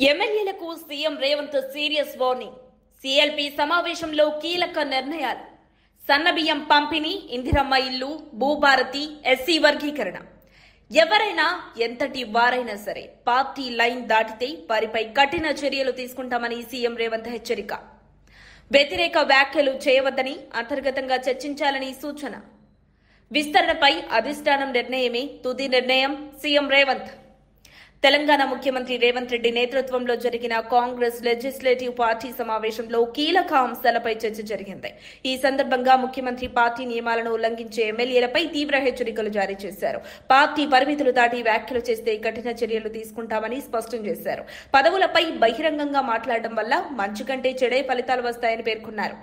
ఎమ్మెల్యేలకు CM Revanth serious warning. CLP సమావేశంలో కీలక నిర్ణయాలు. సన్నబియ్యం పంపిణీ, ఇందిరమ్మ ఇల్లు, భూభారతి, ఎస్సీ వర్గీకరణ. ఎవరైనా ఎంతటి వారైనా సరే పార్టీ లైన్ దాటితే వారిపై కఠిన చర్యలు తీసుకుంటామని సీఎం రేవంత్ హెచ్చరిక. వ్యతిరేక వ్యాఖ్యలు చేయవద్దని అంతర్గతంగా చర్చించాలని సూచన. విస్తరణపై అధిష్టానం నిర్ణయమే తుది నిర్ణయం. సీఎం రేవంత్. తెలంగాణ ముఖ్యమంత్రి రేవంత్ రెడ్డి నేతృత్వంలో జరిగిన కాంగ్రెస్ లెజిస్లేటివ్ పార్టీ సమావేశంలో కీలక అంశాలపై చర్చ జరిగింది. ఈ సందర్భంగా ముఖ్యమంత్రి పార్టీ నియమాలను ఉల్లంఘించే ఎమ్మెల్యేలపై తీవ్ర హెచ్చరికలు జారీ చేశారు. పార్టీ పరిమితులు దాటి వ్యాఖ్యలు చేస్తే కఠిన చర్యలు తీసుకుంటామని స్పష్టం చేశారు. పదవులపై బహిరంగంగా మాట్లాడడం వల్ల మంచి కంటే చెడే ఫలితాలు వస్తాయని పేర్కొన్నారు.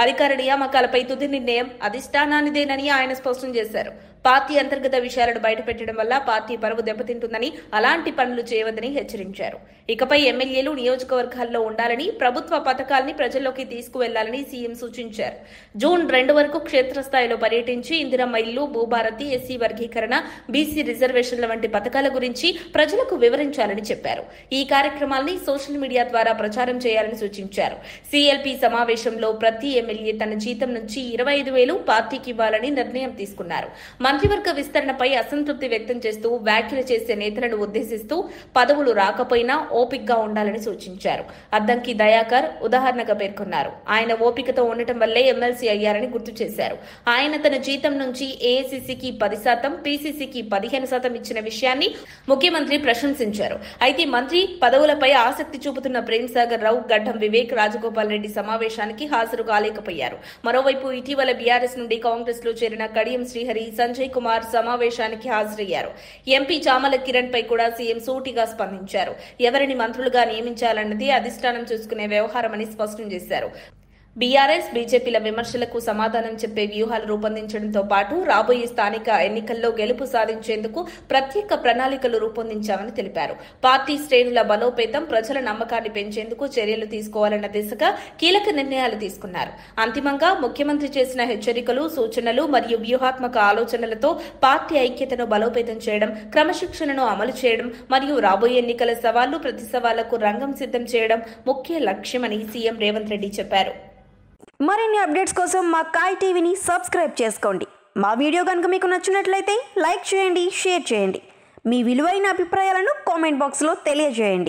అధికార నియామకాలపై తుది నిర్ణయం అధిష్టానానిదేనని ఆయన స్పష్టం చేశారు. పార్టీ అంతర్గత విషయాలను బయటపెట్టడం వల్ల పార్టీ పరువు దెబ్బతింటుందని, అలాంటి పనులు చేయవద్దని హెచ్చరించారు. ఇకపై ఎమ్మెల్యేలు నియోజకవర్గాల్లో ఉండాలని, ప్రభుత్వ పథకాల్ని ప్రజల్లోకి తీసుకువెళ్లాలని సీఎం సూచించారు. జూన్ 2 వరకు క్షేత్రస్థాయిలో పర్యటించి ఇందిరమ్మ ఇల్లు, భూభారతి, ఎస్సీ వర్గీకరణ, బీసీ రిజర్వేషన్ల వంటి పథకాల గురించి ప్రజలకు వివరించాలని చెప్పారు. ఈ కార్యక్రమాల్ని సోషల్ మీడియా ద్వారా ప్రచారం చేయాలని సూచించారు. సీఎల్పీ సమావేశంలో ప్రతి ఎమ్మెల్యే తన జీతం నుంచి 25,000 పార్టీకి ఇవ్వాలని నిర్ణయం తీసుకున్నారు. మంత్రివర్గ విస్తరణపై అసంతృప్తి వ్యక్తం చేస్తూ వ్యాఖ్యలు చేసే నేతలను ఉద్దేశిస్తూ పదవులు రాకపోయినా ఓపికగా ఉండాలని సూచించారు. అద్దంకి దయాకర్ ఉదాహరణగా పేర్కొన్నారు. ఆయన ఓపికతో ఉండటం వల్లే ఎమ్మెల్సీ అయ్యారని గుర్తు చేశారు. ఆయన తన జీతం నుంచి ఏఐసీసీకి 10%, పీసీసీకి 15% ఇచ్చిన విషయాన్ని ముఖ్యమంత్రి ప్రశంసించారు. అయితే మంత్రి పదవులపై ఆసక్తి చూపుతున్న ప్రేమ్సాగర్ రావు, గడ్డం వివేక్, రాజగోపాల్ రెడ్డి సమావేశానికి హాజరు కాలేకపోయారు. మరోవైపు ఇటీవల బీఆర్ఎస్ నుండి కాంగ్రెస్ లో చేరిన కడియం శ్రీహరి, సంజయ్ కుమార్ సమావేశానికి హాజరయ్యారు. ఎంపీ చామల కిరణ్ పై కూడా సీఎం సూటిగా స్పందించారు. ఎవరిని మంత్రులుగా నియమించాలన్నది అధిష్టానం చూసుకునే వ్యవహారమని స్పష్టం చేశారు. బీఆర్ఎస్, బీజేపీల విమర్శలకు సమాధానం చెప్పే వ్యూహాలు రూపొందించడంతో పాటు రాబోయే స్థానిక ఎన్నికల్లో గెలుపు సాధించేందుకు ప్రత్యేక ప్రణాళికలు రూపొందించామని తెలిపారు. పార్టీ శ్రేణుల బలోపేతం, ప్రజల నమ్మకాన్ని పెంచేందుకు చర్యలు తీసుకోవాలన్న దిశగా కీలక నిర్ణయాలు తీసుకున్నారు. అంతిమంగా ముఖ్యమంత్రి చేసిన హెచ్చరికలు, సూచనలు మరియు వ్యూహాత్మక ఆలోచనలతో పార్టీ ఐక్యతను బలోపేతం చేయడం, క్రమశిక్షణను అమలు చేయడం మరియు రాబోయే ఎన్నికల సవాళ్లు, ప్రతి సవాళ్లకు రంగం సిద్ధం చేయడం ముఖ్య లక్ష్యమని సీఎం రేవంత్ రెడ్డి చెప్పారు. మరిన్ని అప్డేట్స్ కోసం మా కాయ్ టీవీని సబ్స్క్రైబ్ చేసుకోండి. మా వీడియో కనుక మీకు నచ్చినట్లయితే లైక్ చేయండి, షేర్ చేయండి. మీ విలువైన అభిప్రాయాలను కామెంట్ బాక్స్లో తెలియజేయండి.